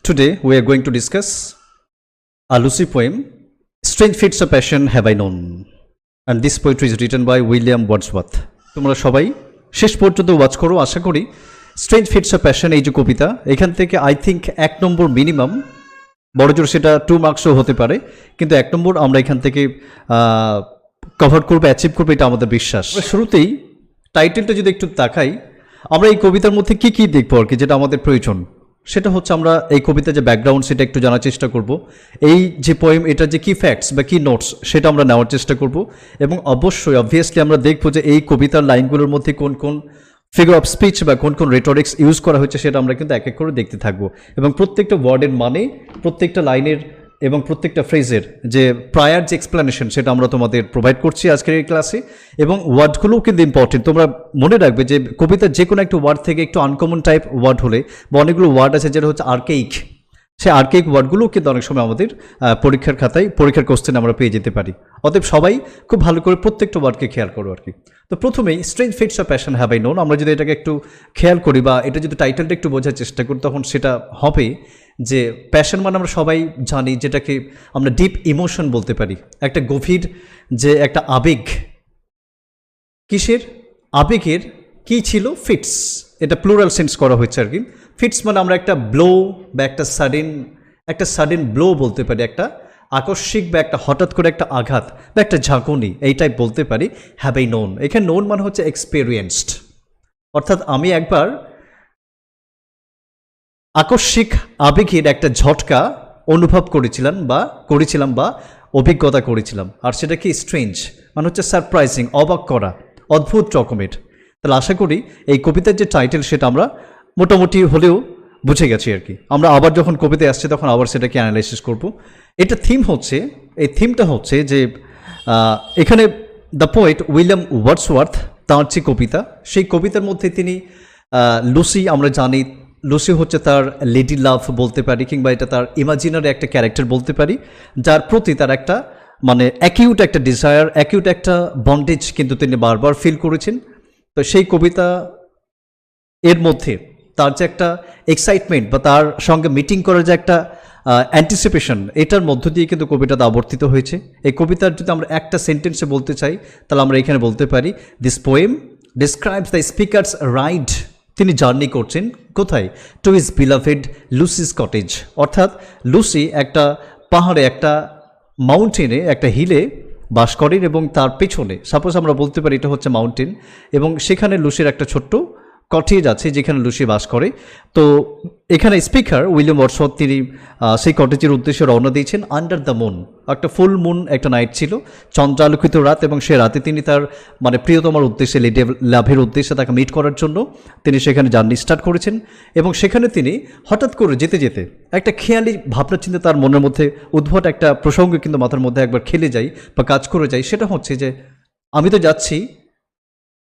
Today we are going to discuss a Lucy poem, Strange Fits of Passion Have I Known. And this poetry is written by William Wordsworth. তোমরা সবাই শেষ পর্যন্ত watch করো, আশা করি। Strange fits of passion এই যে কবিতা, এখান থেকে আই থিঙ্ক 1 নম্বর মিনিমাম, বড় জোর সেটা 2 মার্কসও হতে পারে, কিন্তু 1 নম্বর আমরা এখান থেকে কভার করবো, অ্যাচিভ করবো, এটা আমাদের বিশ্বাস। শুরুতেই টাইটেলটা যদি একটু তাকাই, আমরা এই কবিতার মধ্যে কি কি দেখবো আর কি, যেটা আমাদের প্রয়োজন সেটা হচ্ছে আমরা এই কবিতার যে ব্যাকগ্রাউন্ড সেটা একটু জানার চেষ্টা করব। এই যে পোয়েম, এটা যে কি ফ্যাক্টস বা কি নোটস সেটা আমরা নেওয়ার চেষ্টা করব, এবং অবশ্যই অবভিয়াসলি আমরা দেখব যে এই কবিতার লাইনগুলোর মধ্যে কোন কোন ফিগার অফ স্পিচ বা কোন কোন রেটরিক্স ইউজ করা হচ্ছে সেটা আমরা কিন্তু এক এক করে দেখতে থাকবো, এবং প্রত্যেকটা ওয়ার্ডের মানে, প্রত্যেকটা লাইনের এবং প্রত্যেকটা ফ্রেজের যে প্রায়ার যে এক্সপ্লেনেশন সেটা আমরা তোমাদের প্রোভাইড করছি আজকের এই ক্লাসে। এবং ওয়ার্ডগুলোও কিন্তু ইম্পর্টেন্ট, তোমরা মনে রাখবে যে কবিতার যে কোনো একটা ওয়ার্ড থেকে একটু আনকমন টাইপ ওয়ার্ড হলে, বা অনেকগুলো ওয়ার্ড আছে যেটা হচ্ছে আর্কেইক, সেই আর্কেইক ওয়ার্ডগুলোও কিন্তু অনেক সময় আমাদের পরীক্ষার খাতায়, পরীক্ষার কোশ্চেন আমরা পেয়ে যেতে পারি। অতএব সবাই খুব ভালো করে প্রত্যেকটা ওয়ার্ডকে খেয়াল করো আর কি। তো প্রথমেই strange fits of passion have I known, আমরা যদি এটাকে একটু খেয়াল করি বা এটা যদি টাইটেলটা একটু বোঝার চেষ্টা করি, তখন সেটা হবে যে প্যাশন মানে আমরা সবাই জানি যেটাকে আমরা ডিপ ইমোশন বলতে পারি, একটা গভীর যে একটা আবেগ। কিসের আবেগের? কি ছিল? ফিটস, এটা প্লুরাল সেন্স করা হয়েছে আর কি। ফিটস মানে আমরা একটা ব্লো বা একটা সাডেন ব্লো বলতে পারি, একটা আকস্মিক বা একটা হঠাৎ করে একটা আঘাত বা একটা ঝাঁকুনি, এই টাইপ বলতে পারি। হ্যাভ আই নোন, এখানে নোন মানে হচ্ছে এক্সপেরিয়েন্সড, অর্থাৎ আমি একবার আকস্মিক আবেগের একটা ঝটকা অনুভব করেছিলাম বা অভিজ্ঞতা করেছিলাম। আর সেটা কি? স্ট্রেঞ্জ মানে হচ্ছে সারপ্রাইজিং, অবাক করা, অদ্ভুত রকমের। তাহলে আশা করি এই কবিতার যে টাইটেল সেটা আমরা মোটামুটি হলেও বুঝে গেছি আর কি। আমরা আবার যখন কবিতায় আসছে তখন আবার সেটাকে অ্যানালাইসিস করব। এটা থিম হচ্ছে, এই থিমটা হচ্ছে যে এখানে দ্য পোয়েট উইলিয়াম ওয়ার্ডসওয়ার্থ, তাঁর যে কবিতা, সেই কবিতার মধ্যে তিনি লুসি, আমরা জানি লুসি হচ্ছে তার লেডি লাভ বলতে পারি, কিংবা এটা তার ইমাজিনারি একটা ক্যারেক্টার বলতে পারি, যার প্রতি তার একটা মানে অ্যাকিউট একটা ডিজায়ার, অ্যাকিউট একটা বন্ডেজ কিন্তু তিনি বারবার ফিল করেছেন। তো সেই কবিতা এর মধ্যে তার যে একটা এক্সাইটমেন্ট বা তার সঙ্গে মিটিং করার যে একটা অ্যান্টিসিপেশন, এটার মধ্য দিয়ে কিন্তু কবিতাটা আবর্তিত হয়েছে। এই কবিতার যদি আমরা একটা সেন্টেন্সে বলতে চাই, তাহলে আমরা এখানে বলতে পারি this poem describes the speaker's ride. তিনি জার্নি করছেন কোথায়? To his beloved Lucy's cottage, অর্থাৎ লুসি একটা পাহাড়ে, একটা মাউন্টেনে, একটা হিলে বাস করেন, এবং তার পেছনে সাপোজ আমরা বলতে পারি এটা হচ্ছে মাউন্টেন, এবং সেখানে লুসির একটা ছোট্ট কটেজ আছে যেখানে লুসি বাস করে। তো এখানে স্পিকার উইলিয়াম ওয়ার্ডসওয়ার্থ তিনি সেই কটেজের উদ্দেশ্যে রওনা দিয়েছেন আন্ডার দ্য মুন। একটা ফুল মুন একটা নাইট ছিল, চন্দ্রালোকিত রাত, এবং সে রাতে তিনি তার মানে প্রিয়তমার উদ্দেশ্যে, লেডি লাভের উদ্দেশ্যে তাকে মিট করার জন্য তিনি সেখানে জার্নি স্টার্ট করেছেন। এবং সেখানে তিনি হঠাৎ করে যেতে যেতে একটা খেয়ালি ভাবনা চিন্তা তার মনের মধ্যে উদ্ভট একটা প্রসঙ্গ কিন্তু মাথার মধ্যে একবার খেলে যায় বা কাজ করে যায়। সেটা হচ্ছে যে আমি তো যাচ্ছি,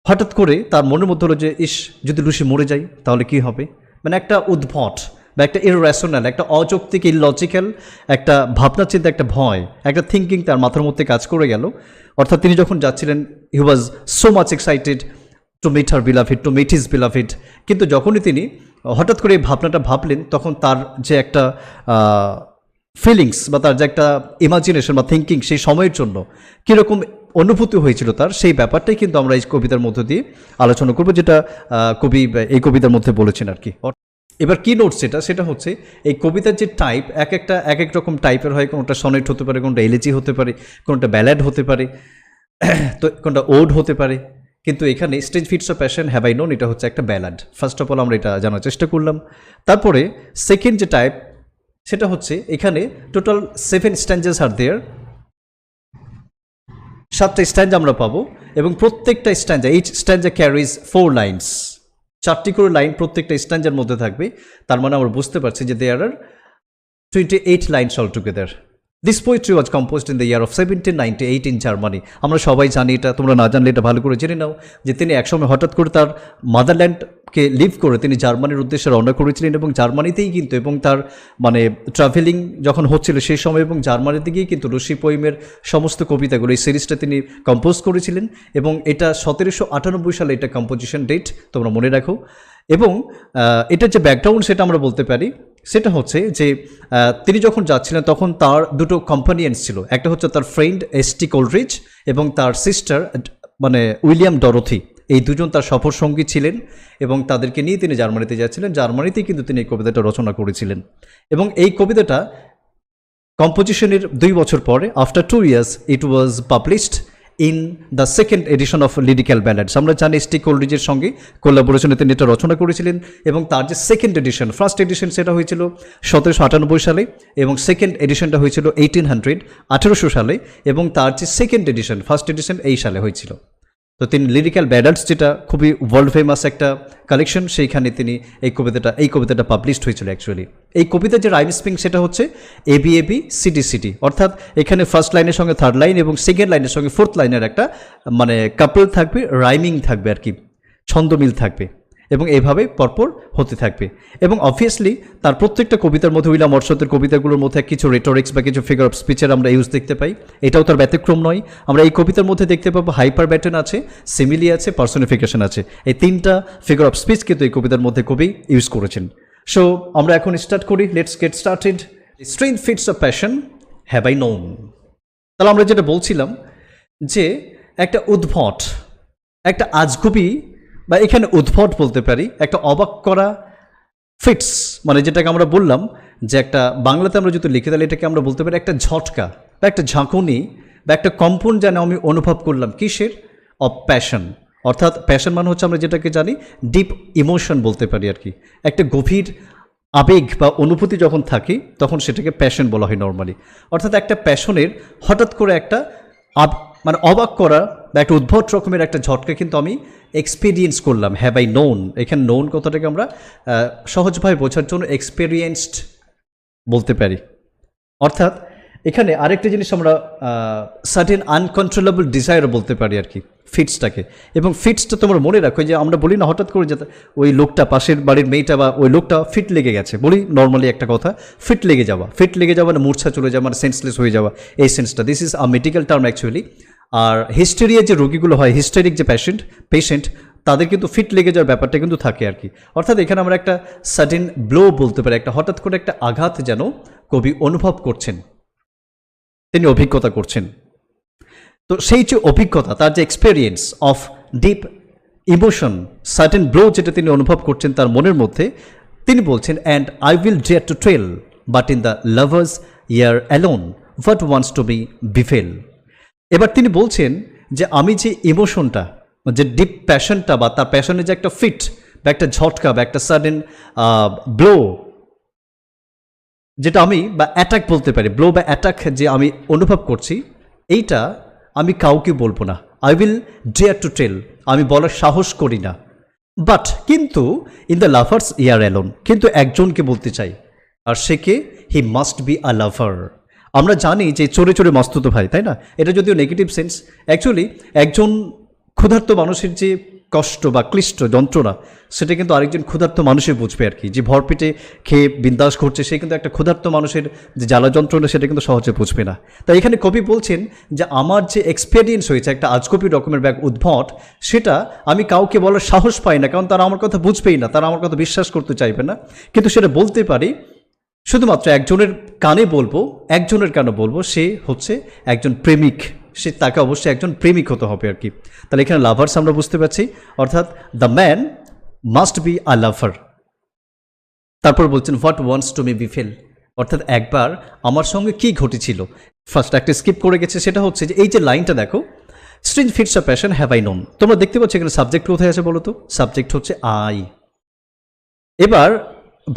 হঠাৎ করে তার মনের মধ্যে হলো যে ইস, যদি লুসি মরে যায় তাহলে কি হবে। মানে একটা উদ্ভট বা একটা ইররেশনাল, একটা অযৌক্তিক, ইললজিক্যাল একটা ভাবনা চিন্তা, একটা ভয়, একটা থিঙ্কিং তার মাথার মধ্যে কাজ করে গেল। অর্থাৎ তিনি যখন যাচ্ছিলেন, he was so much excited to meet her beloved, to meet his beloved. কিন্তু যখনই তিনি হঠাৎ করে এই ভাবনাটা ভাবলেন, তখন তার যে একটা ফিলিংস বা তার যে একটা ইমাজিনেশন বা থিঙ্কিং, সেই সময়ের জন্য কীরকম অনুভূতি হয়েছিল তার, সেই ব্যাপারটাই কিন্তু আমরা এই কবিতার মধ্য দিয়ে আলোচনা করব, যেটা কবি এই কবিতার মধ্যে বলেছেন আর কি। এবার কি নোট সেটা হচ্ছে এই কবিতার যে টাইপ, এক এক রকম টাইপের হয়। কোনোটা সনেট হতে পারে, কোনোটা এলিজি হতে পারে, কোনোটা ব্যালাড হতে পারে, তো কোনটা ওড হতে পারে। কিন্তু এখানে strange fits of passion have I known, এটা হচ্ছে একটা ব্যালাড। ফার্স্ট অফ অল আমরা এটা জানার চেষ্টা করলাম। তারপরে সেকেন্ড যে টাইপ সেটা হচ্ছে এখানে টোটাল 7 স্ট্যান্জেস আর দেয়ার, 7টা স্ট্যান্ড আমরা পাবো, এবং প্রত্যেকটা stanza, each stanza carries 4 lines, 4টি করে লাইন প্রত্যেকটা স্ট্যান্ডার মধ্যে থাকবে। তার মানে আমরা বুঝতে পারছি যে দেয়ার আর 28 lines all together. This poetry was composed in the year of 1798 in Germany. আমরা সবাই জানি এটা, তোমরা না জানলে এটা ভালো করে জেনে নাও যে তিনি একসময় হঠাৎ করে তার মাদারল্যান্ডকে লিভ করে তিনি জার্মানির উদ্দেশ্যে রওনা করেছিলেন, এবং জার্মানিতেই কিন্তু, এবং তার মানে ট্রাভেলিং যখন হচ্ছিল সেই সময়, এবং জার্মানিতে গিয়ে কিন্তু লুসি পোয়েমের সমস্ত কবিতাগুলো, এই সিরিজটা তিনি কম্পোজ করেছিলেন। এবং এটা 1798 সালে এটা কম্পোজিশন ডেট, তোমরা মনে রাখো। এবং এটার যে ব্যাকগ্রাউন্ড সেটা আমরা বলতে পারি, সেটা হচ্ছে যে তিনি যখন যাচ্ছিলেন তখন তার দুটো কম্পানিয়ন্স ছিল, একটা হচ্ছে তার ফ্রেন্ড এস.টি. কোলরিজ এবং তার সিস্টার মানে উইলিয়াম ডরোথি। এই দুজন তার সফর সঙ্গী ছিলেন এবং তাদেরকে নিয়ে তিনি জার্মানিতে যাচ্ছিলেন। জার্মানিতেই কিন্তু তিনি এই কবিতাটা রচনা করেছিলেন এবং এই কবিতাটা কম্পোজিশনের 2 বছর পরে, after 2 years, it was published in the second edition of lyrical ব্যালাডস। আমরা জানি এস.টি. কোলরিজের সঙ্গে কোলাবোরেশনে তিনি এটা রচনা করেছিলেন এবং তার যে সেকেন্ড এডিশন, ফার্স্ট এডিশন সেটা হয়েছিল 1798 সালে এবং সেকেন্ড এডিশনটা হয়েছিল 1800 সালে এবং তার যে সেকেন্ড এডিশন, ফার্স্ট এডিশন এই সালে হয়েছিল। তো তিনি লিরিক্যাল ব্যালাডস, যেটা খুবই ওয়ার্ল্ড ফেমাস একটা কালেকশন, সেইখানে তিনি এই কবিতাটা পাবলিশড হয়েছিল। অ্যাকচুয়ালি এই কবিতার যে রাইম স্প্রিং সেটা হচ্ছে এবি এবি সিডি সিডি, অর্থাৎ এখানে ফার্স্ট লাইনের সঙ্গে থার্ড লাইন এবং সেকেন্ড লাইনের সঙ্গে ফোর্থ লাইনের একটা মানে কাপল থাকবে, রাইমিং থাকবে আর কি, ছন্দমিল থাকবে এবং এইভাবে পরপর হতে থাকবে। এবং অবভিয়াসলি তার প্রত্যেকটা কবিতার মধ্যে, উইলিয়াম ওয়ার্ডসওয়ার্থের কবিতাগুলোর মধ্যে কিছু রেটোরিক্স বা কিছু ফিগার অফ স্পিচের আমরা ইউজ দেখতে পাই, এটাও তার ব্যতিক্রম নয়। আমরা এই কবিতার মধ্যে দেখতে পাবো হাইপার ব্যাটন আছে, সিমিলি আছে, পার্সোনিফিকেশন আছে, এই 3টা ফিগার অফ স্পিচ কিন্তু এই কবিতার মধ্যে কবি ইউজ করেছেন। সো আমরা এখন স্টার্ট করি, let's get started. Strange fits of passion have I known. তাহলে আমরা যেটা বলছিলাম যে একটা উদ্ভট, একটা আজগুবি বা এখানে উদ্ভট বলতে পারি, একটা অবাক করা ফিটস, মানে যেটাকে আমরা বললাম যে একটা বাংলাতে আমরা যদি লিখে তাহলে এটাকে আমরা বলতে পারি একটা ঝটকা বা একটা ঝাঁকুনি বা একটা কম্পন যেন আমি অনুভব করলাম, কিসের? Of passion. অর্থাৎ প্যাশন মানে হচ্ছে আমরা যেটাকে জানি ডিপ ইমোশন বলতে পারি আর কি, একটা গভীর আবেগ বা অনুভূতি যখন থাকে তখন সেটাকে প্যাশন বলা হয় নর্মালি। অর্থাৎ একটা প্যাশনের হঠাৎ করে একটা মানে অবাক করা বা একটা উদ্ভট রকমের একটা ঝটকা কিন্তু আমি এক্সপিরিয়েন্স করলাম। হ্যাভ আই নোন, এখানে নোন কথাটাকে আমরা সহজভাবে বোঝার জন্য এক্সপেরিয়েন্সড বলতে পারি। অর্থাৎ এখানে আরেকটা জিনিস আমরা সার্টেন আনকন্ট্রোলেবল ডিজায়ার বলতে পারি আর কি ফিটসটাকে। এবং ফিটসটা তোমরা মনে রাখো যে আমরা বলি না হঠাৎ করে যে ওই লোকটা, পাশের বাড়ির মেয়েটা বা ওই লোকটা ফিট লেগে গেছে, বলি নর্মালি একটা কথা, ফিট লেগে যাওয়া মানে মূর্ছা চলে যাওয়া, মানে সেন্সলেস হয়ে যাওয়া, এই সেন্সটা, this is a medical term actually. আর হিস্টেরিয়ার যে রোগীগুলো হয়, হিস্টেরিক যে পেশেন্ট, তাদের কিন্তু ফিট লেগে যাওয়ার ব্যাপারটা কিন্তু থাকে আর কি। অর্থাৎ এখানে আমরা একটা সাডেন ব্লো বলতে পারি, একটা হঠাৎ করে একটা আঘাত যেন কবি অনুভব করছেন, তিনি অভিজ্ঞতা করছেন। তো সেই যে অভিজ্ঞতা, তার যে experience of deep emotion, certain blow যেটা তিনি অনুভব করছেন তার মনের মধ্যে, তিনি বলছেন and I will dare to tell but in the lover's ear alone what once to be befell. এবার তিনি বলছেন যে আমি যে ইমোশনটা, যে ডিপ প্যাশনটা বা তার প্যাশনের যে একটা ফিট বা একটা ঝটকা বা একটা সাডেন ব্লো, যেটা আমি বা অ্যাটাক বলতে পারি, ব্লো বা অ্যাটাক যে আমি অনুভব করছি, এইটা আমি কাউকে বলবো না। I will dare to tell, আমি বলার সাহস করি না। বাট কিন্তু in the lover's ear alone, কিন্তু একজনকে বলতে চাই, আর সে কে? হি মাস্ট বি আ লাভার। আমরা জানি যে চোরে চোরে মাস্তুতো ভাই, তাই না? এটা যদিও নেগেটিভ সেন্স, অ্যাকচুয়ালি একজন ক্ষুধার্ত মানুষের যে কষ্ট বা ক্লিষ্ট যন্ত্রণা, সেটা কিন্তু আরেকজন ক্ষুধার্ত মানুষের বুঝবে আর কি। যে ভরপেটে খেয়ে বিন্দাস করছে, সে কিন্তু একটা ক্ষুধার্ত মানুষের যে জ্বালা যন্ত্রণা সেটা কিন্তু সহজে বুঝবে না। তাই এখানে কবি বলছেন যে আমার যে এক্সপেরিয়েন্স হয়েছে একটা আজগবি রকমের ব্যাগ উদ্ভট, সেটা আমি কাউকে বলার সাহস পাই না, কারণ তারা আমার কথা বুঝবেই না, তারা আমার কথা বিশ্বাস করতে চাইবে না। কিন্তু সেটা বলতে পারি শুধুমাত্র একজনের কানে বলবো, একজনের কানে বলবো, সে হচ্ছে একজন প্রেমিক, সে তাকে অবশ্যই একজন প্রেমিক হতে হবে আর কি। তাহলে এখানে লাভার্স আমরা বুঝতে পারছি, অর্থাৎ the man must be a lover. তারপর বলছেন what once to me befell, অর্থাৎ একবার আমার সঙ্গে কি ঘটেছিল। ফার্স্ট একটা স্কিপ করে গেছে, সেটা হচ্ছে যে এই যে লাইনটা দেখো, strange fits of passion have I known, তোমরা দেখতে পাচ্ছ এখানে সাবজেক্ট কোথায় আছে বলো তো? সাবজেক্ট হচ্ছে আই। এবার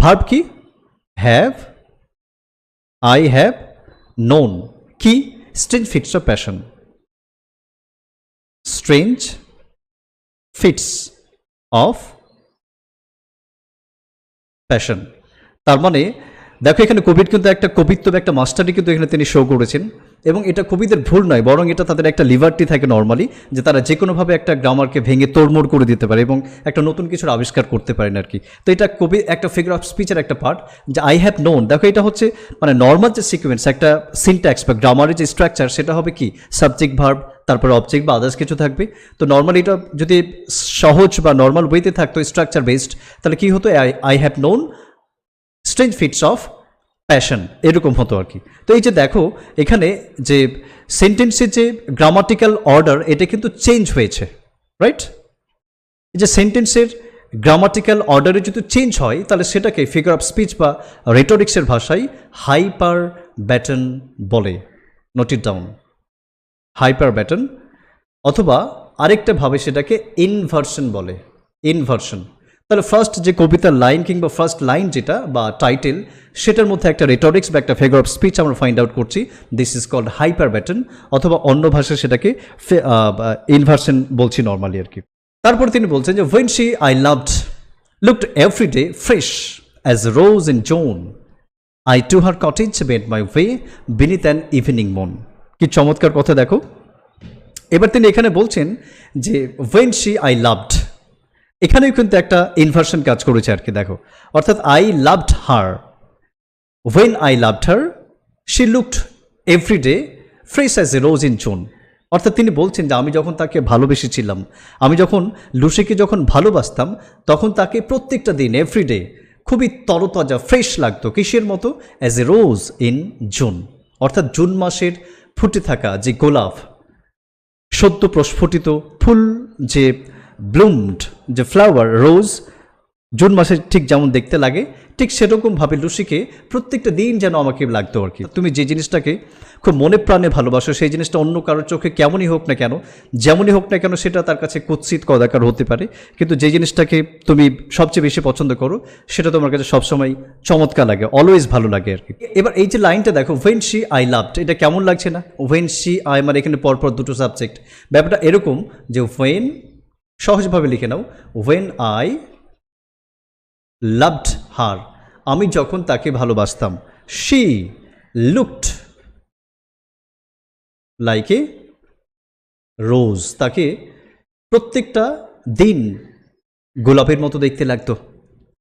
ভার্ব কি? হ্যাভ, আই হ্যাভ নোন, কি? Strange fits of passion, strange fits of passion. তার মানে দেখো এখানে কবির কিন্তু একটা কবিত্ব বা একটা মাস্টারি কিন্তু এখানে তিনি শো করেছেন, এবং এটা কবিদের ভুল নয়, বরং এটা তাদের একটা লিবার্টি থাকে নর্মালি, যে তারা যে কোনোভাবে একটা গ্রামারকে ভেঙে তোড়মোড় করে দিতে পারে এবং একটা নতুন কিছুর আবিষ্কার করতে পারেন আর কি। তো এটা কবি একটা ফিগার অফ স্পিচের একটা পার্ট, যে আই হ্যাভ নোন। দেখো এটা হচ্ছে মানে নর্মাল যে সিকোয়েন্স, একটা সিনট্যাক্স বা গ্রামারের যে স্ট্রাকচার, সেটা হবে কি সাবজেক্ট ভার্ব, তারপরে অবজেক্ট বা আদার্স কিছু থাকবে। তো নর্মালি এটা যদি সহজ বা নর্মাল ওয়েতে থাকতো স্ট্রাকচার বেসড, তাহলে কি হতো, I have known strange fits of passion, এরকম হতো আর কি। তো এই যে দেখো এখানে যে সেন্টেন্সের যে গ্রামাটিক্যাল অর্ডার এটা কিন্তু চেঞ্জ হয়েছে, রাইট? এই যে সেন্টেন্সের গ্রামাটিক্যাল অর্ডারে যদি চেঞ্জ হয় তাহলে সেটাকে ফিগার অফ স্পিচ বা রেটোরিক্সের ভাষায় হাইপার ব্যাটন বলে। Note it down, hyper baton, অথবা আরেকটা ভাবে সেটাকে ইনভার্সন বলে, ইনভার্সন। তাহলে ফার্স্ট যে কবিতার লাইন কিংবা ফার্স্ট লাইন যেটা বা টাইটেল, সেটার মধ্যে একটা রেটোরিক্স বা একটা ফিগার অফ স্পিচ আমরা ফাইন্ড আউট করছি, this is called hyperbaton, অথবা অন্য ভাষায় সেটাকে ইনভার্সন বলছি নর্মালি আর কি। তারপর তিনি বলছেন যে when she I loved looked every day fresh as a rose in June, I to her cottage made my way beneath an evening moon। কি চমৎকার কথা দেখো। এবার তিনি এখানে বলছেন যে when she I loved, এখানেও কিন্তু একটা ইনভার্সন কাজ করেছে আর কি, দেখো, অর্থাৎ I loved her, when I loved her she looked every day fresh as a rose in June। অর্থাৎ তিনি বলছেন যে আমি যখন তাকে ভালোবেসেছিলাম, আমি যখন লুসিকে যখন ভালোবাসতাম, তখন তাকে প্রত্যেকটা দিন এভরিডে খুবই তরতাজা ফ্রেশ লাগতো, কিসের মতো, as a rose in June, অর্থাৎ জুন মাসের ফুটে থাকা যে গোলাপ, সদ্য প্রস্ফুটিত ফুল, যে ব্লুমড যে ফ্লাওয়ার রোজ, জুন মাসে ঠিক যেমন দেখতে লাগে, ঠিক সেরকমভাবে লুসিকে প্রত্যেকটা দিন যেন আমাকে লাগতো আর কি। তুমি যে জিনিসটাকে খুব মনে প্রাণে ভালোবাসো, সেই জিনিসটা অন্য কারোর চোখে কেমনই হোক না কেন, যেমনই হোক না কেন, সেটা তার কাছে কুৎসিত কদাকার হতে পারে, কিন্তু যে জিনিসটাকে তুমি সবচেয়ে বেশি পছন্দ করো সেটা তোমার কাছে সবসময় চমৎকার লাগে, অলওয়েজ ভালো লাগে আর কি। এবার এই যে লাইনটা দেখো, when she I loved, এটা কেমন লাগছে না? when she I, মানে এখানে পরপর দুটো সাবজেক্ট, ব্যাপারটা এরকম যে when, সহজভাবে লিখে নাও, when I loved her, আমি যখন তাকে ভালোবাসতাম, she looked like a rose, তাকে প্রত্যেকটা দিন গোলাপের মতো দেখতে লাগতো।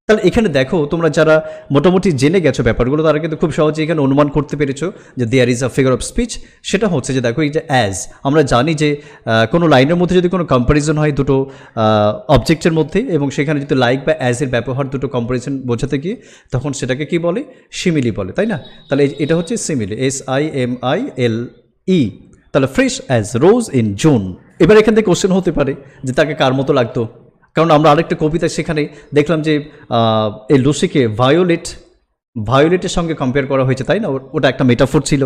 তাহলে এখানে দেখো, তোমরা যারা মোটামুটি জেনে গেছো ব্যাপারগুলো, তারা কিন্তু খুব সহজে এখানে অনুমান করতে পেরেছো যে there is a figure of speech. সেটা হচ্ছে যে দেখো, এই যে অ্যাজ, আমরা জানি যে কোনো লাইনের মধ্যে যদি কোনো কম্প্যারিজন হয় দুটো অবজেক্টের মধ্যে, এবং সেখানে যদি লাইক বা অ্যাজের ব্যবহার দুটো কম্প্যারিজন বোঝাতে গিয়ে, তখন সেটাকে কি বলে, সিমিলি বলে, তাই না? তাহলে এটা হচ্ছে সিমিলি, SIMILE। তাহলে fresh as rose in June. এবার এখান থেকে কোশ্চেন হতে পারে যে তাকে কার মতো লাগতো, কারণ আমরা আরেকটা কবিতা সেখানে দেখলাম যে এই লুসিকে ভায়োলেটের সঙ্গে কম্পেয়ার করা হয়েছে, তাই না? ওটা একটা মেটাফোর ছিল।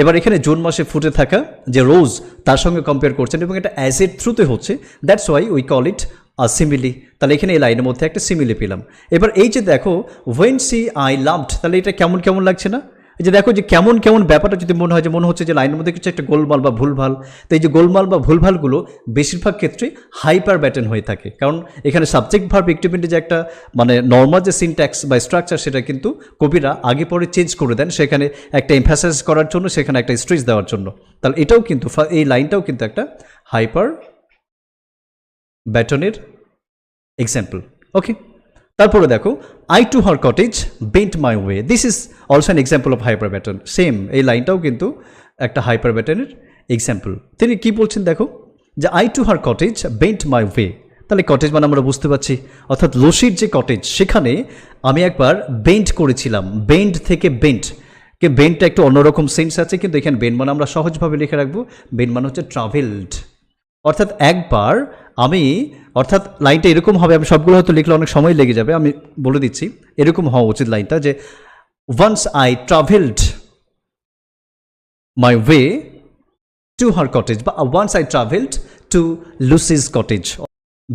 এবার এখানে জুন মাসে ফুটে থাকা যে রোজ, তার সঙ্গে কম্পেয়ার করছেন, এবং এটা অ্যাজ এর থ্রুতে হচ্ছে, that's why we call it a simile. তাহলে এখানে এই লাইনের মধ্যে একটা সিমিলি পেলাম। এবার এই যে দেখো when she I loved, তাহলে এটা কেমন কেমন লাগছে না? এই যে দেখো যে কেমন কেমন ব্যাপারটা যদি মনে হয়, যে মনে হচ্ছে যে লাইনের মধ্যে কিছু একটা গোলমাল বা ভুলভাল। তো এই যে গোলমাল বা ভুলভালগুলো বেশিরভাগ ক্ষেত্রে হাইপার ব্যাটন হয়ে থাকে, কারণ এখানে সাবজেক্ট ভার্ব ইকুইভ্যালেন্টে যে একটা মানে নর্মাল যে সিনট্যাক্স বা স্ট্রাকচার, সেটা কিন্তু কবিরা আগে পরে চেঞ্জ করে দেন, সেখানে একটা এমফাসাইজ করার জন্য, সেখানে একটা স্ট্রেস দেওয়ার জন্য। তাহলে এটাও কিন্তু, এই লাইনটাও কিন্তু একটা হাইপার ব্যাটনের এক্সাম্পল। ওকে, তারপরে দেখো, I to her cottage bent my way, this is also an example of hyper baton. Same এই লাইনটাও কিন্তু একটা হাইপার ব্যাটনের এক্সাম্পল। তিনি কি বলছেন দেখো, যে I to her cottage bent my way, তাহলে কটেজ মানে আমরা বুঝতে পারছি, অর্থাৎ লসির যে কটেজ, সেখানে আমি একবার বেন্ট করেছিলাম। বেন্ট থেকে বেন্ট, কে বেন্টটা একটু অন্যরকম সেন্স আছে, কিন্তু এখানে বেন্ট মানে আমরা সহজভাবে লিখে রাখবো, বেন্ট মানে হচ্ছে ট্রাভেলড, অর্থাৎ একবার আমি, অর্থাৎ লাইনটা এরকম হবে, আমি সবগুলো হয়তো লিখলে অনেক সময় লেগে যাবে, আমি বলে দিচ্ছি, এরকম হওয়া উচিত লাইনটা, যে once I traveled my way to her cottage, বা once I traveled to Lucy's cottage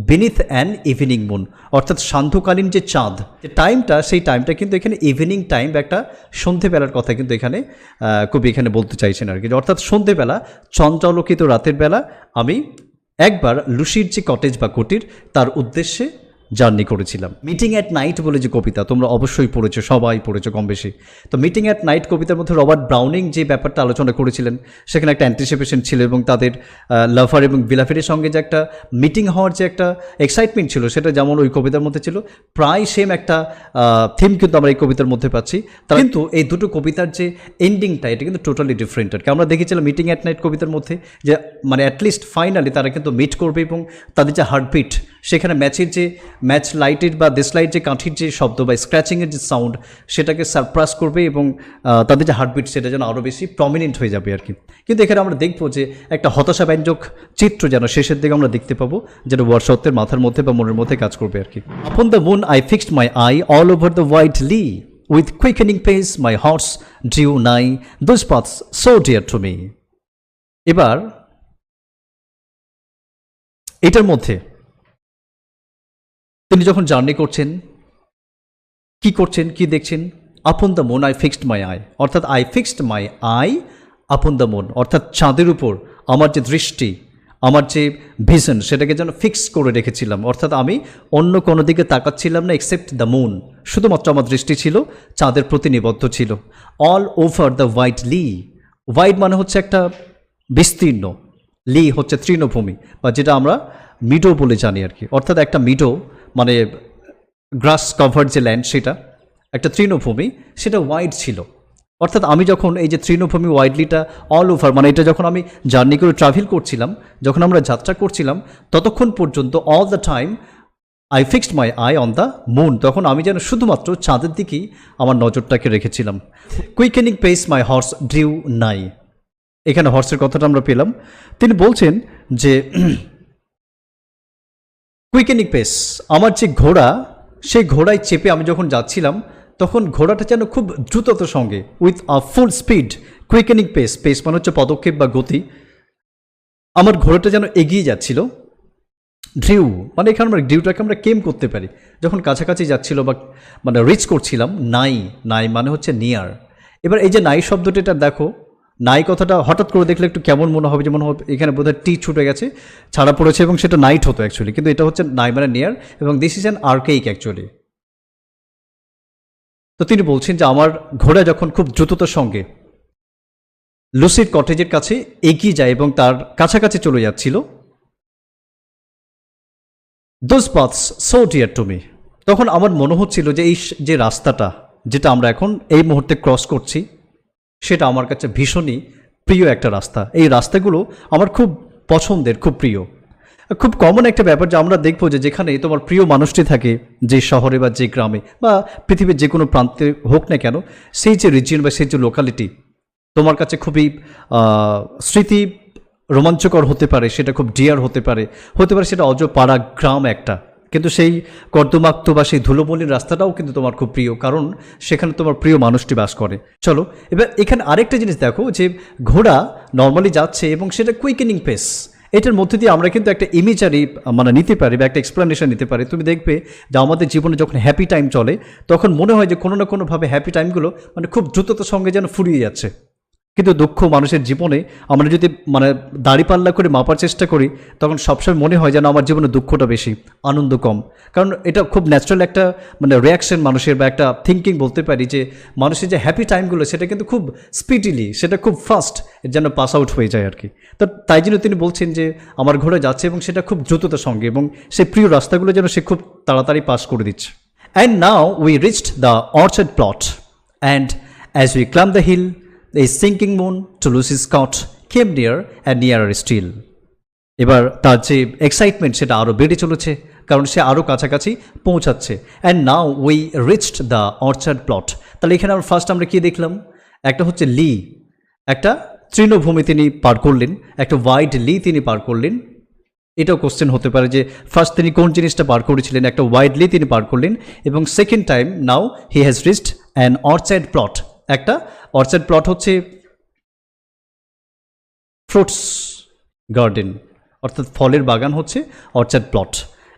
beneath an evening moon, অর্থাৎ সান্ধ্যকালীন যে চাঁদ, যে টাইমটা, সেই টাইমটা কিন্তু এখানে ইভিনিং টাইম, একটা সন্ধেবেলার কথা কিন্তু এখানে কবি এখানে বলতে চাইছেন আর কি, অর্থাৎ সন্ধেবেলা, চন্দ্রালোকিত রাতের বেলা আমি একবার লুসির যে কটেজ বা কুটির, তার উদ্দেশ্যে জার্নি করেছিলাম। মিটিং অ্যাট নাইট বলে যে কবিতা তোমরা অবশ্যই পড়েছো, সবাই পড়েছো কম বেশি। তো মিটিং অ্যাট নাইট কবিতার মধ্যে রবার্ট ব্রাউনিং যে ব্যাপারটা আলোচনা করেছিলেন সেখানে একটা অ্যান্টিসিপেশন ছিল এবং তাদের লাভার এবং বিলাফের সঙ্গে যে একটা মিটিং হওয়ার যে একটা এক্সাইটমেন্ট ছিল সেটা যেমন ওই কবিতার মধ্যে ছিল, প্রায় সেম একটা থিম কিন্তু আমরা এই কবিতার মধ্যে পাচ্ছি। কিন্তু এই দুটো কবিতার যে এন্ডিংটা এটা কিন্তু টোটালি ডিফারেন্ট আর কি। আমরা দেখেছিলাম মিটিং অ্যাট নাইট কবিতার মধ্যে যে মানে অ্যাটলিস্ট ফাইনালি তারা কিন্তু মিট করবে এবং তাদের যে হার্টবিট সেখানে ম্যাচ লাইটের বা দেশলাইট যে কাঠির যে শব্দ বা স্ক্র্যাচিংয়ের যে সাউন্ড সেটাকে সারপ্রাস করবে এবং তাদের যে হার্টবিট সেটা যেন আরও বেশি প্রমিনেন্ট হয়ে যাবে আর কি। কিন্তু এখানে আমরা দেখবো যে একটা হতাশাব্যঞ্জক চিত্র যেন শেষের দিকে আমরা দেখতে পাবো, যেটা বর্ষত্বের মাথার মধ্যে বা মনের মধ্যে কাজ করবে আর কি। Upon the moon I fixed my eye all over the white lea with quickening pace my horse drew nigh those paths so dear to me. এবার এটার মধ্যে তিনি যখন জার্নি করছেন, কি দেখছেন? Upon the moon I fixed my eye, অর্থাৎ I fixed my eye upon the moon, অর্থাৎ চাঁদের উপর আমার যে দৃষ্টি, আমার যে ভিশন সেটাকে যেন ফিক্স করে রেখেছিলাম, অর্থাৎ আমি অন্য কোনো দিকে তাকাচ্ছিলাম না এক্সেপ্ট দ্য মুন, শুধুমাত্র আমার দৃষ্টি ছিল চাঁদের প্রতি নিবদ্ধ ছিল। All over the white lea, white মানে হচ্ছে একটা বিস্তীর্ণ, লি হচ্ছে তৃণভূমি বা যেটা আমরা মিডো বলে জানি আর কি, অর্থাৎ একটা মিডো মানে গ্রাস কভার্ড যে ল্যান্ড সেটা একটা তৃণভূমি, সেটা ওয়াইড ছিল। অর্থাৎ আমি যখন এই যে তৃণভূমি ওয়াইডলিটা অল ওভার মানে এটা যখন আমি জার্নি করে ট্রাভেল করছিলাম, যখন আমরা যাত্রা করছিলাম ততক্ষণ পর্যন্ত all the time I fixed my I on the moon, তখন আমি যেন শুধুমাত্র চাঁদের দিকেই আমার নজরটাকে রেখেছিলাম। কুইকেনিং পেস মাই হর্স ড্রিউ নাই, এখানে হর্সের কথাটা আমরা পেলাম। তিনি বলছেন যে কুইকেনিং পেস, আমার যে ঘোড়া সেই ঘোড়ায় চেপে আমি যখন যাচ্ছিলাম তখন ঘোড়াটা যেন খুব দ্রুততার সঙ্গে with a full speed, quickening pace, pace মানে হচ্ছে পদক্ষেপ বা গতি, আমার ঘোড়াটা যেন এগিয়ে যাচ্ছিল। ড্রিউ মানে এখানে আমরা ড্রিউটাকে আমরা কেম করতে পারি, যখন কাছাকাছি যাচ্ছিল বা মানে রিচ করছিলাম। নাই, নাই মানে হচ্ছে নিয়ার। এবার এই যে নাই শব্দটা এটা দেখো, নাই কথাটা হঠাৎ করে দেখলে একটু কেমন মনে হবে, যে মনে হবে এখানে বোধহয় টি ছুটে গেছে, ছাড়া পড়েছে এবং সেটা নাইট হতো অ্যাকচুয়ালি, কিন্তু এটা হচ্ছে নাই মানে নিয়ার এবং দিস ইজ অ্যান আর্কেইক অ্যাকচুয়ালি। তো তিনি বলছেন যে আমার ঘোড়া যখন খুব দ্রুততার সঙ্গে লুসিড কটেজের কাছে এগিয়ে যায় এবং তার কাছাকাছি চলে যাচ্ছিল, those paths so dear to me, তখন আমার মনে হচ্ছিল যে এই যে রাস্তাটা যেটা আমরা এখন এই মুহূর্তে ক্রস করছি সেটা আমার কাছে ভীষণই প্রিয় একটা রাস্তা। এই রাস্তাগুলো আমার খুব পছন্দের, খুব প্রিয়। খুব কমন একটা ব্যাপার যে আমরা দেখবো যে যেখানে তোমার প্রিয় মানুষটি থাকে, যে শহরে বা যে গ্রামে বা পৃথিবীর যে কোনো প্রান্তে হোক না কেন, সেই যে রিজিয়ন বা সেই যে লোকালিটি তোমার কাছে খুবই স্মৃতি রোমাঞ্চকর হতে পারে, সেটা খুব ডিয়ার হতে পারে সেটা অজপাড়া গ্রাম একটা, কিন্তু সেই কর্দমাক্ত বা সেই ধুলোমলির রাস্তাটাও কিন্তু তোমার খুব প্রিয়, কারণ সেখানে তোমার প্রিয় মানুষটি বাস করে। চলো এবার এখানে আরেকটা জিনিস দেখো, যে ঘোড়া নর্মালি যাচ্ছে এবং সেটা কুইকেনিং পেস, এটার মধ্যে দিয়ে আমরা কিন্তু একটা ইমেজারি মানে নিতে পারি বা একটা এক্সপ্লেনেশন নিতে পারি। তুমি দেখবে যে আমাদের জীবনে যখন হ্যাপি টাইম চলে তখন মনে হয় যে কোনো না কোনোভাবে হ্যাপি টাইমগুলো মানে খুব দ্রুততার সঙ্গে যেন ফুরিয়ে যাচ্ছে, কিন্তু দুঃখ মানুষের জীবনে আমরা যদি মানে দাড়িপাল্লা করে মাপার চেষ্টা করি তখন সবসময় মনে হয় যেন আমার জীবনে দুঃখটা বেশি, আনন্দ কম, কারণ এটা খুব ন্যাচারাল একটা মানে রিয়াকশন মানুষের বা একটা থিঙ্কিং বলতে পারি, যে মানুষের যে হ্যাপি টাইমগুলো সেটা কিন্তু খুব স্পিডিলি, সেটা খুব ফাস্ট যেন পাস আউট হয়ে যায় আর কি। তো তাই জন্য তিনি বলছেন যে আমার ঘোড়া যাচ্ছে এবং সেটা খুব দ্রুততার সঙ্গে এবং সেই প্রিয় রাস্তাগুলো যেন সে খুব তাড়াতাড়ি পাস করে দিচ্ছে। And now we reached the orchard plot and as we climb the hill the sinking moon to Lucy's cot came near and nearer still. এবার তার যে এক্সাইটমেন্ট সেটা আরও বেড়ে চলেছে, কারণ সে আরও কাছাকাছি পৌঁছাচ্ছে। And now we reached the orchard plot, তাহলে এখানে আমরা ফার্স্ট আমরা কি দেখলাম, একটা হচ্ছে লি, একটা তৃণভূমি তিনি পার করলেন, একটা ওয়াইড লি তিনি পার করলেন। এটাও কোশ্চেন হতে পারে যে ফার্স্ট তিনি কোন জিনিসটা পার করেছিলেন, একটা ওয়াইড লি তিনি পার করলেন, এবং second time now he has reached an orchard plot, একটা অর্চার্ড প্লট হচ্ছে ফ্রুটস গার্ডেন, অর্থাৎ ফলের বাগান হচ্ছে অর্চার্ড প্লট।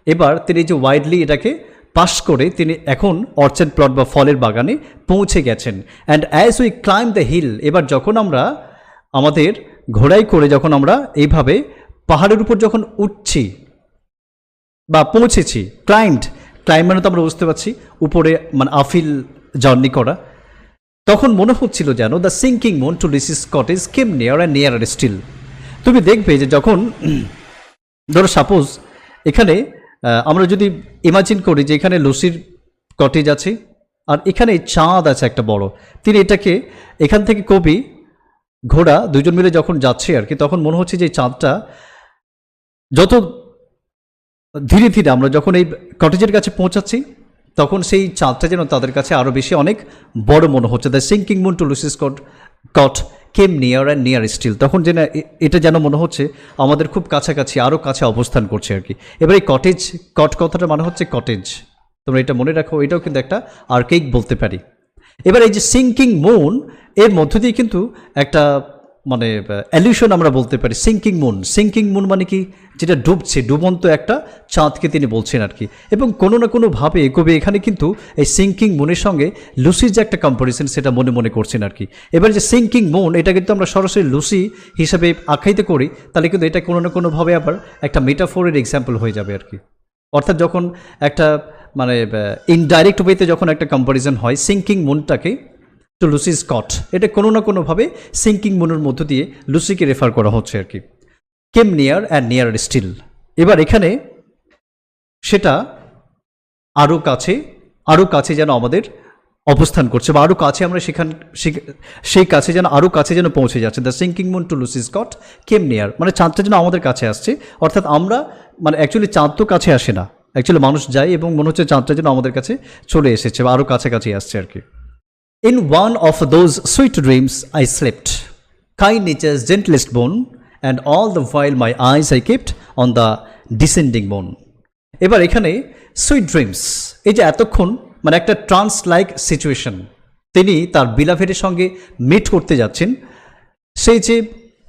এবার তিনি যে ওয়াইডলি এটাকে পাস করে তিনি এখন অর্চার্ড প্লট বা ফলের বাগানে পৌঁছে গেছেন। And as we climb the hill, এবার যখন আমরা আমাদের ঘোড়ায় করে যখন আমরা এইভাবে পাহাড়ের উপর যখন উঠছি বা পৌঁছেছি, ক্লাইম্বড ক্লাইম্ব মানে তো আমরা বুঝতে পারছি উপরে মানে আফিল জার্নি করা। তখন মনে হচ্ছিল যেন the sinking moon to Lucy's cottage came near and near still. তুমি দেখবে যে যখন ধরো সাপোজ এখানে আমরা যদি ইমাজিন করি যে এখানে লুসির কটেজ আছে আর এখানে চাঁদ আছে একটা বড়, তিনি এটাকে এখান থেকে কবি ঘোড়া দুজন মিলে যখন যাচ্ছে আর কি, তখন মনে হচ্ছে যে এই চাঁদটা যত ধীরে ধীরে আমরা যখন এই কটেজের কাছে পৌঁছাচ্ছি তখন সেই চাঁদটা যেন তাদের কাছে আরও বেশি অনেক বড় মনে হচ্ছে। The sinking moon to Lucy's cot came near and near still, তখন যেন এটা যেন মনে হচ্ছে আমাদের খুব কাছাকাছি আরও কাছে অবস্থান করছে আর কি। এবার এই কটেজ, কট কথাটা মানে হচ্ছে কটেজ, তোমরা এটা মনে রাখো, এটাও কিন্তু একটা আর্কেইক বলতে পারি। এবার এই যে সিঙ্কিং মুন এর মধ্য দিয়ে কিন্তু একটা মানে অ্যালিউশন আমরা বলতে পারি। সিঙ্কিং মুন মানে কি, যেটা ডুবছে, ডুবন্ত একটা চাঁদকে তিনি বলছেন আর কি। এবং কোনো না কোনোভাবে কবি এখানে কিন্তু এই সিঙ্কিং মুনের সঙ্গে লুসির যে একটা কম্পারিজন সেটা মনে মনে করছেন আর কি। এবার যে সিঙ্কিং মুন এটা কিন্তু আমরা সরাসরি লুসি হিসাবে আখ্যায়িত করি, তাহলে কিন্তু এটা কোনো না কোনোভাবে আবার একটা মেটাফোরের এক্সাম্পল হয়ে যাবে আর কি। অর্থাৎ যখন একটা মানে ইনডাইরেক্ট ওয়েতে যখন একটা কম্পারিজন হয় সিঙ্কিং মুনটাকে টু লুসি স্কট, এটা কোনো না কোনোভাবে সিঙ্কিং মুনের মধ্য দিয়ে লুসিকে রেফার করা হচ্ছে আর কি। কেম নিয়ার অ্যান্ড নিয়ার স্টিল, এবার এখানে সেটা আরও কাছে যেন আমাদের অবস্থান করছে বা আরও কাছে আমরা সেই কাছে যেন আরও কাছে যেন পৌঁছে যাচ্ছে। The sinking moon two Lucy Scott came near মানে চাঁদটা যেন আমাদের কাছে আসছে, অর্থাৎ আমরা মানে অ্যাকচুয়ালি চাঁদ তো কাছে আসে না, অ্যাকচুয়ালি মানুষ যায় এবং মনে হচ্ছে চাঁদটা যেন আমাদের কাছে চলে এসেছে বা আরও কাছাকাছি আসছে আর কি। In one of those sweet dreams I slept, kind nature's gentlest bone, and all the while my eyes I kept on the descending moon. এবার এখানে সুইট ড্রিমস, এই যে এতক্ষণ মানে একটা ট্রান্স লাইক সিচুয়েশন, তিনি তার বিলাভেটের সঙ্গে মিট করতে যাচ্ছেন, সেই যে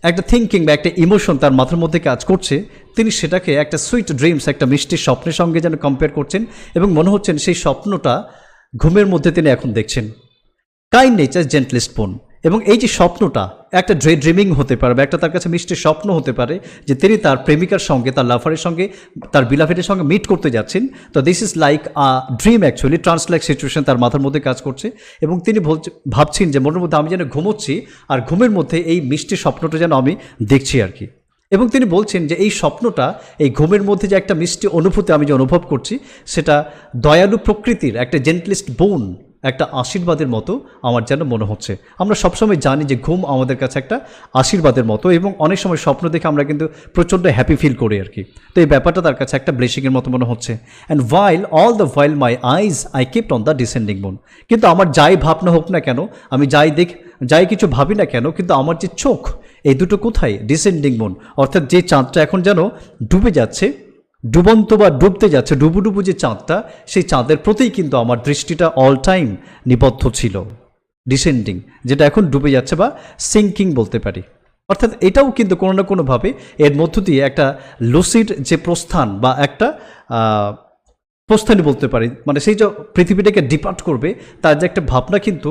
একটা থিঙ্কিং বা একটা ইমোশন তার মাথার মধ্যে কাজ করছে, তিনি সেটাকে একটা সুইট ড্রিমস, একটা মিষ্টি স্বপ্নের সঙ্গে যেন কম্পেয়ার করছেন এবং মনে হচ্ছেন সেই স্বপ্নটা ঘুমের মধ্যে তিনি এখন দেখছেন। কাইন্ড নেচার জেন্টলেস্ট বোন, এবং এই যে স্বপ্নটা একটা ড্রিমিং হতে পারে বা একটা তার কাছে মিষ্টি স্বপ্ন হতে পারে যে তিনি তার প্রেমিকার সঙ্গে, তার লাভারের সঙ্গে, তার বিলাভেটের সঙ্গে মিট করতে যাচ্ছেন। তো this is like a dream, actually trans like situation তার মাথার মধ্যে কাজ করছে এবং তিনি ভাবছেন যে মনের মধ্যে আমি যেন ঘুমোচ্ছি আর ঘুমের মধ্যে এই মিষ্টি স্বপ্নটা যেন আমি দেখছি আর কি। এবং তিনি বলছেন যে এই স্বপ্নটা, এই ঘুমের মধ্যে যে একটা মিষ্টি অনুভূতি আমি যে অনুভব করছি, সেটা দয়ালু প্রকৃতির একটা জেন্টলিস্ট বোন, একটা আশীর্বাদের মতো আমার যেন মনে হচ্ছে। আমরা সবসময় জানি যে ঘুম আমাদের কাছে একটা আশীর্বাদের মতো এবং অনেক সময় স্বপ্ন দেখে আমরা কিন্তু প্রচণ্ড হ্যাপি ফিল করি আর কি। তো এই ব্যাপারটা তার কাছে একটা ব্লেসিংয়ের মতো মনে হচ্ছে। And while my eyes I kept on the descending moon, কিন্তু আমার যাই ভাবনা হোক না কেন, আমি যাই কিছু ভাবি না কেন, কিন্তু আমার যে চোখ, এই দুটো কোথায়? ডিসেন্ডিং মুন, অর্থাৎ যে চাঁদটা এখন যেন ডুবে যাচ্ছে, ডুবন্ত বা ডুবতে যাচ্ছে, ডুবু যে চাঁদটা, সেই চাঁদের প্রতিই কিন্তু আমার দৃষ্টিটা অল টাইম নিবদ্ধ ছিল। ডিসেন্ডিং, যেটা এখন ডুবে যাচ্ছে বা সিঙ্কিং বলতে পারি। অর্থাৎ এটাও কিন্তু কোনো না কোনোভাবে এর মধ্য দিয়ে একটা লুসিড যে প্রস্থান বা একটা প্রস্থানই বলতে পারি, মানে সেই যে পৃথিবীটাকে ডিপার্ট করবে তার যে একটা ভাবনা কিন্তু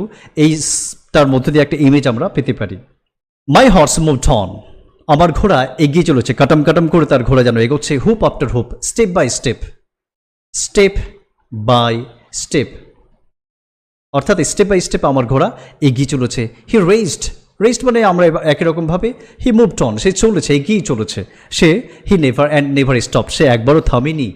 তার মধ্যে দিয়ে একটা ইমেজ আমরা পেতে পারি। মাই হর্স মুভড অন, আমার ঘোড়া এগিয়ে চলেছে, কাটাম করে তার ঘোড়া যেন এগোচ্ছে, hoof after hoof, step by step, অর্থাৎ স্টেপ বাই স্টেপ আমার ঘোড়া এগিয়ে চলেছে। হি রেজড মানে আমরা একই রকমভাবে হি মুভড অন, সে চলেছে, এগিয়ে চলেছে, হি নেভার স্টপ, সে একবারও থামেনি।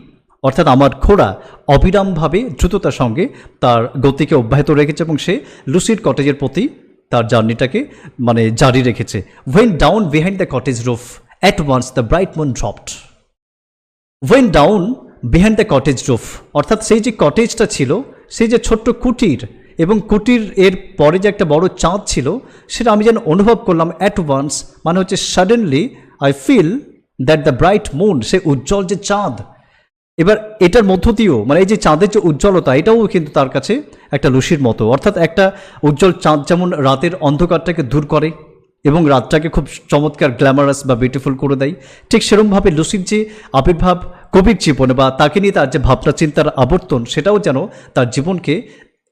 অর্থাৎ আমার ঘোড়া অবিরামভাবে দ্রুততার সঙ্গে তার গতিকে অব্যাহত রেখেছে এবং সে লুসিড কটেজের প্রতি তার জার্নিটাকে মানে জারি রেখেছে। When down behind the cottage roof at once the bright moon dropped. When down behind the cottage roof, অর্থাৎ সেই যে কটেজটা ছিল, সেই যে ছোট্ট কুটির এবং কুটির এর পরে যে একটা বড় চাঁদ ছিল, সেটা আমি যেন অনুভব করলাম। অ্যাট ওয়ান্স মানে হচ্ছে suddenly I feel that the bright moon, সে উজ্জ্বল যে চাঁদ। এবার এটার মধ্য দিয়েও মানে এই যে চাঁদের যে উজ্জ্বলতা, এটাও কিন্তু তার কাছে একটা লুসির মতো। অর্থাৎ একটা উজ্জ্বল চাঁদ যেমন রাতের অন্ধকারটাকে দূর করে এবং রাতটাকে খুব চমৎকার গ্ল্যামারাস বা বিউটিফুল করে দেয়, ঠিক সেরকমভাবে লুসির যে আবির্ভাব কবির জীবনে বা তাকে নিয়ে তার যে ভাবনা চিন্তার আবর্তন, সেটাও যেন তার জীবনকে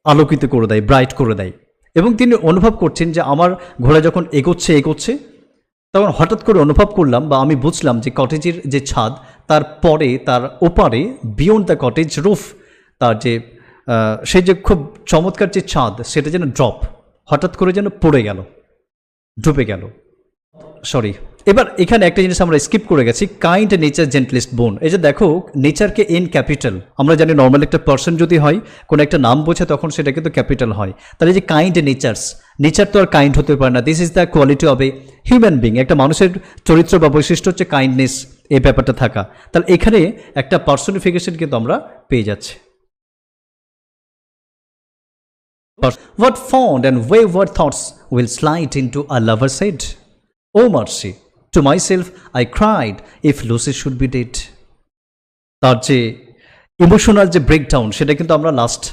আলোকিত করে দেয়, ব্রাইট করে দেয়। এবং তিনি অনুভব করছেন যে আমার ঘোড়া যখন এগোচ্ছে তখন হঠাৎ করে অনুভব করলাম বা আমি বুঝলাম যে কটেজের যে ছাদ, তার পরে তার ওপারে বিয়ন্ড দ্য কটেজ রুফ, তার যে সে যে খুব চমৎকার যে চাঁদ সেটা যেন হঠাৎ করে যেন পড়ে গেল, ডুবে গেল। সরি, এবার এখানে একটা জিনিস আমরা স্কিপ করে গেছি, কাইন্ড নেচার জেন্টলিস্ট বোন। এই যে দেখো, নেচারকে ইন ক্যাপিটাল, আমরা জানি নর্মাল একটা পার্সন যদি হয়, কোনো একটা নাম বোঝে, তখন সেটা কিন্তু ক্যাপিটাল হয়। তাহলে যে কাইন্ড নেচার তো আর কাইন্ড হতে পারে না। This is the quality of a human being. একটা মানুষের চরিত্র বা বৈশিষ্ট্য হচ্ছে কাইন্ডনেস, এই ব্যাপারটা থাকা। তাহলে এখানে একটা পার্সনিফিকেশন কিন্তু আমরা পেয়ে যাচ্ছি। What fond and wayward thoughts will slide into a lover's head? Oh mercy, to myself I cried, if Lucy should be dead. তার যে ইমোশনাল যে ব্রেকডাউন, সেটা কিন্তু আমরা লাস্ট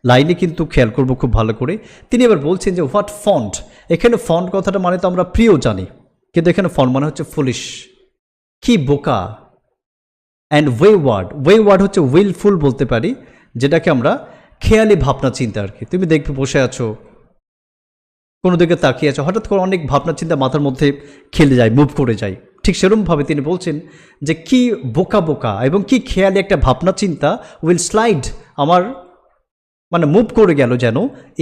লাইনে কিন্তু খেয়াল করবো খুব ভালো করে। তিনি এবার বলছেন যে হোয়াট ফন্ড, এখানে ফন্ড কথাটা মানে তো আমরা প্রিয় জানি, কিন্তু এখানে ফন্ড মানে হচ্ছে ফুলিশ, কি বোকা। অ্যান্ড ওয়েওয়ার্ড হচ্ছে উইলফুল বলতে পারি, যেটাকে আমরা খেয়ালি ভাবনা চিন্তা আর কি। তুমি দেখবে বসে আছো, কোনো দিকে তাকিয়ে আছো, হঠাৎ করে অনেক ভাবনা চিন্তা মাথার মধ্যে খেলে যায়, মুভ করে যায়। ঠিক সেরকমভাবে তিনি বলছেন যে কি বোকা এবং কি খেয়ালি একটা ভাবনা চিন্তা উইল স্লাইড, আমার মানে মুভ করে গেল যেন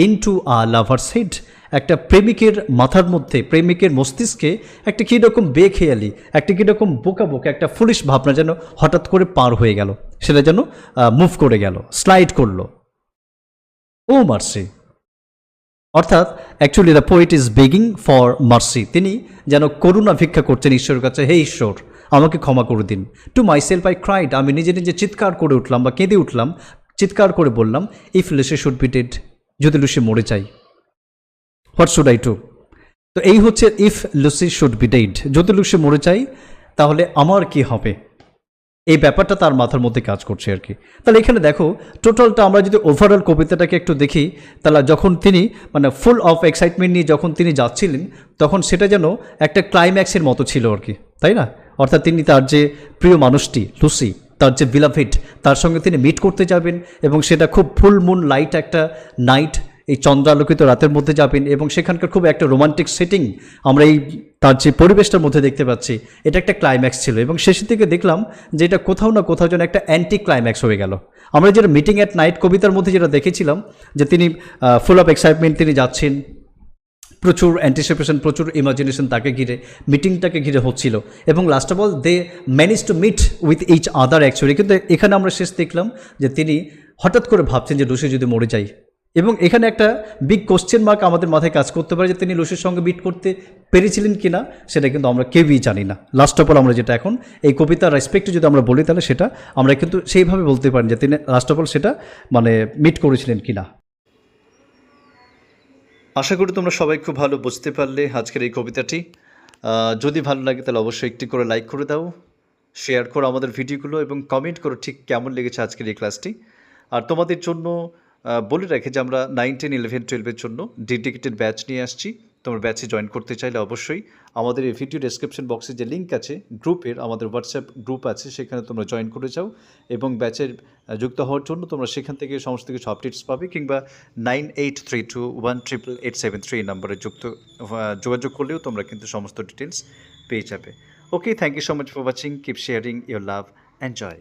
ইনটু আ লাভার্স হেড, একটা প্রেমিকের মাথার মধ্যে, প্রেমিকের মস্তিষ্কে একটা কীরকম বেখেয়ালি, একটা কীরকম বোকা একটা ফুলিশ ভাবনা যেন হঠাৎ করে পার হয়ে গেল, সেটা যেন মুভ করে গেল, স্লাইড করলো। ও মার্সি, অর্থাৎ actually the poet is begging for mercy, তিনি যেন করুণা ভিক্ষা করছেন ঈশ্বরের কাছে, হে ঈশ্বর আমাকে ক্ষমা করে দিন। টু মাইসেলফ আই ক্রাইড, আমি নিজে চিৎকার করে উঠলাম বা কেঁদে উঠলাম, চিৎকার করে বললাম, if Lucy should be dead, যদি লুসি মরে যাই, হোয়াট শুড আই ডু। তো এই হচ্ছে if Lucy should be dead, যদি লুসি মরে যাই তাহলে আমার কি হবে, এই ব্যাপারটা তার মাথার মধ্যে কাজ করছে আর কি। তাহলে এখানে দেখো টোটালটা আমরা যদি ওভারঅল কবিতাটাকে একটু দেখি, তাহলে যখন তিনি মানে ফুল অফ এক্সাইটমেন্ট নিয়ে যখন তিনি যাচ্ছিলেন, তখন সেটা যেন একটা ক্লাইম্যাক্সের মতো ছিল আর কি, তাই না? অর্থাৎ তিনি তার যে প্রিয় মানুষটি লুসি, তার যে বিলাভেড, তার সঙ্গে তিনি মিট করতে যাবেন, এবং সেটা খুব ফুল মুন লাইট একটা নাইট, এই চন্দ্রালোকিত রাতের মধ্যে যাবেন, এবং সেখানকার খুব একটা রোমান্টিক সেটিং আমরা এই তার যে পরিবেশটার মধ্যে দেখতে পাচ্ছি, এটা একটা ক্লাইম্যাক্স ছিল। এবং শেষের দিকে দেখলাম যে এটা কোথাও না কোথাও যেন একটা অ্যান্টি ক্লাইম্যাক্স হয়ে গেল। আমরা যেটা মিটিং অ্যাট নাইট কবিতার মধ্যে যেটা দেখেছিলাম, যে তিনি ফুল অফ এক্সাইটমেন্ট তিনি যাচ্ছেন, প্রচুর অ্যান্টিসিপেশন, প্রচুর ইমাজিনেশন তাকে ঘিরে, মিটিংটাকে ঘিরে হচ্ছিল, এবং last of all they manage to meet with each other actually. কিন্তু এখানে আমরা শেষ দেখলাম যে তিনি হঠাৎ করে ভাবছেন যে লুসি যদি মরে যায়, এবং এখানে একটা বিগ কোশ্চেন মার্ক আমাদের মাথায় কাজ করতে পারে যে তিনি লুসির সঙ্গে মিট করতে পেরেছিলেন কিনা, সেটা কিন্তু আমরা কেউই জানি না। লাস্ট অফ অল আমরা যেটা এখন এই কবিতার রেসপেক্টে যদি আমরা বলি, তাহলে সেটা আমরা কিন্তু সেইভাবে বলতে পারি যে তিনি লাস্ট অফ অল সেটা মানে মিট করেছিলেন কিনা। আশা করি তোমরা সবাই খুব ভালো বুঝতে পারলে আজকের এই কবিতাটি। যদি ভালো লাগে তাহলে অবশ্যই একটি করে লাইক করে দাও, শেয়ার করো আমাদের ভিডিওগুলো, এবং কমেন্ট করো ঠিক কেমন লেগেছে আজকের এই ক্লাসটি। আর তোমাদের জন্য বলে রাখি যে আমরা 9, 10, 11, 12-এর জন্য ডেডিকেটেড ব্যাচ নিয়ে আসছি। তোমরা ব্যাচে জয়েন করতে চাইলে অবশ্যই আমাদের এই ভিডিও ডেসক্রিপশন বক্সে যে লিঙ্ক আছে গ্রুপের, আমাদের হোয়াটসঅ্যাপ গ্রুপ আছে, সেখানে তোমরা জয়েন করে যাও, এবং ব্যাচের যুক্ত হওয়ার জন্য তোমরা সেখান থেকে সমস্ত কিছু আপডেটস পাবে, কিংবা 9832188873 নাম্বারে যোগাযোগ করলেও তোমরা কিন্তু সমস্ত ডিটেলস পেয়ে যাবে। Okay, thank you so much for watching, keep sharing your love, enjoy.